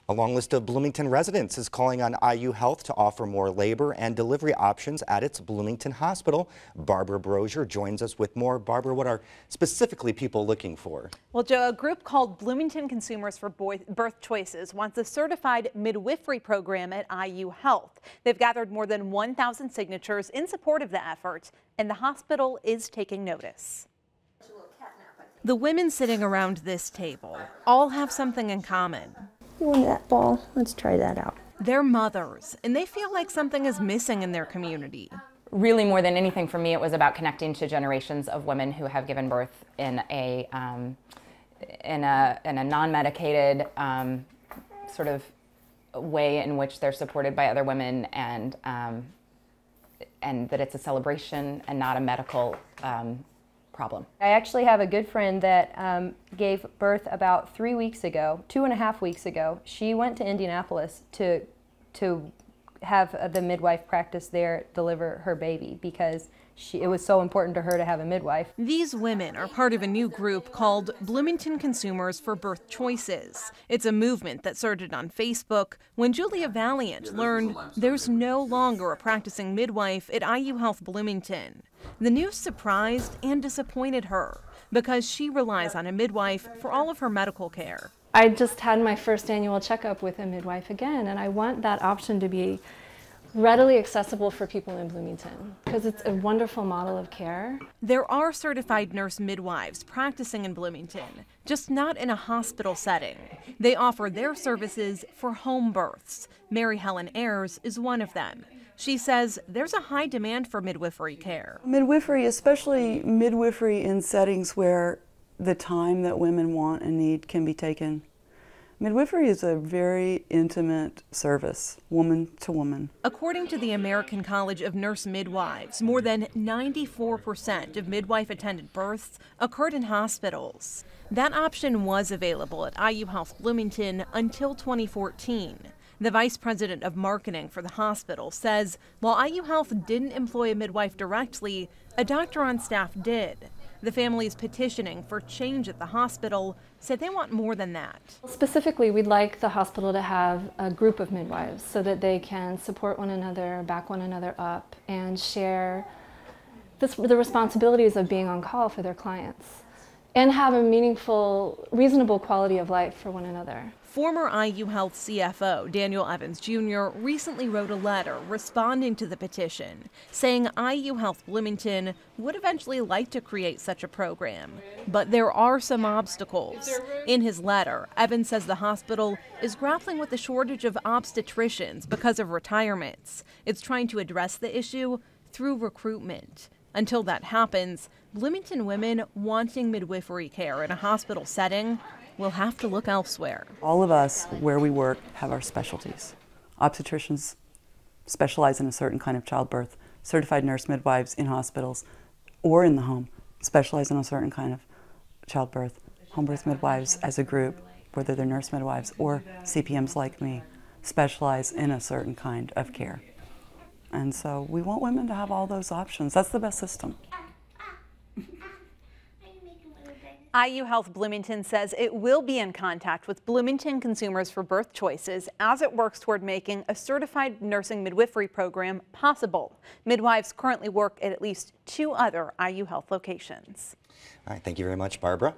A long list of Bloomington residents is calling on IU Health to offer more labor and delivery options at its Bloomington hospital. Barbara Brozier joins us with more. Barbara, what are specifically people looking for? Well, Joe, a group called Bloomington Consumers for Birth Choices wants a certified midwifery program at IU Health. They've gathered more than 1,000 signatures in support of the effort, and the hospital is taking notice. The women sitting around this table all have something in common. You want that ball? Let's try that out. They're mothers, and they feel like something is missing in their community. Really, more than anything for me, it was about connecting to generations of women who have given birth in a non-medicated sort of way in which they're supported by other women, and that it's a celebration and not a medical problem. I actually have a good friend that gave birth about 3 weeks ago, 2.5 weeks ago. She went to Indianapolis to have the midwife practice there deliver her baby because it was so important to her to have a midwife. These women are part of a new group called Bloomington Consumers for Birth Choices. It's a movement that started on Facebook when Julia Valiant learned there's no longer a practicing midwife at IU Health Bloomington. The news surprised and disappointed her because she relies on a midwife for all of her medical care. I just had my first annual checkup with a midwife again, and I want that option to be readily accessible for people in Bloomington because it's a wonderful model of care. There are certified nurse midwives practicing in Bloomington, just not in a hospital setting. They offer their services for home births. Mary Helen Ayers is one of them. She says there's a high demand for midwifery care. Midwifery, especially midwifery in settings where the time that women want and need can be taken. Midwifery is a very intimate service, woman to woman. According to the American College of Nurse Midwives, more than 94% of midwife-attended births occurred in hospitals. That option was available at IU Health Bloomington until 2014. The vice president of marketing for the hospital says while IU Health didn't employ a midwife directly, a doctor on staff did. The families petitioning for change at the hospital said they want more than that. Specifically, we'd like the hospital to have a group of midwives so that they can support one another, back one another up, and share the responsibilities of being on call for their clients and have a meaningful, reasonable quality of life for one another. Former IU Health CFO Daniel Evans Jr. recently wrote a letter responding to the petition, saying IU Health Bloomington would eventually like to create such a program. But there are some obstacles. In his letter, Evans says the hospital is grappling with the shortage of obstetricians because of retirements. It's trying to address the issue through recruitment. Until that happens, Bloomington women wanting midwifery care in a hospital setting will have to look elsewhere. All of us where we work have our specialties. Obstetricians specialize in a certain kind of childbirth. Certified nurse midwives in hospitals or in the home specialize in a certain kind of childbirth. Home birth midwives as a group, whether they're nurse midwives or CPMs like me, specialize in a certain kind of care. And so we want women to have all those options. That's the best system. IU Health Bloomington says it will be in contact with Bloomington Consumers for Birth Choices as it works toward making a certified nursing midwifery program possible. Midwives currently work at least 2 other IU Health locations. All right, thank you very much, Barbara.